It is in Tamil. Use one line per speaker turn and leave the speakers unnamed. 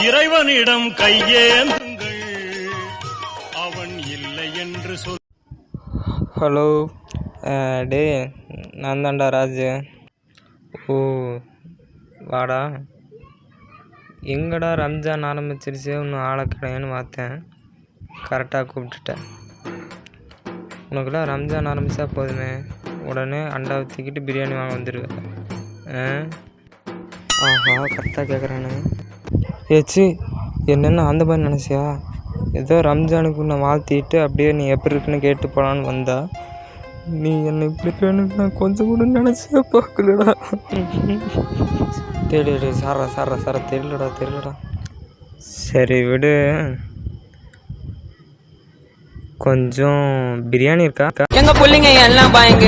இறைவனிடம் கையேந்துங்கள், அவன் இல்லை என்று சொல்.
ஹலோ டே, நான் தான்டா ராஜு. ஓ வாடா. எங்கடா ரம்ஜான் ஆரம்பிச்சிருச்சு, இன்னும் ஆளை கிடையான்னு பார்த்தேன். கரெக்டாக கூப்பிட்டுட்டேன். உனக்குலாம் ரம்ஜான் ஆரம்பித்தா போதுமே, உடனே அண்டாவை தூக்கிட்டு பிரியாணி வாங்க வந்துடுவேன். ஆஹா, கரெக்டாக கேட்குறானு. ஏச்சி, என்னென்ன அந்த மாதிரி நினச்சியா? ஏதோ ரம்ஜானுக்கு உன்னை வாழ்த்திட்டு அப்படியே நீ எப்படி இருக்குன்னு கேட்டு போகலான்னு வந்தா, நீ என்னை இப்படி வேணும்னு நான் கொஞ்சம் கூட நினச்சே பார்க்கலடா. தெரியல சாரா தெரியலடா. சரி விடு. கொஞ்சம் பிரியாணி இருக்கா?
எங்க பிள்ளைங்க எல்லாம் பயங்க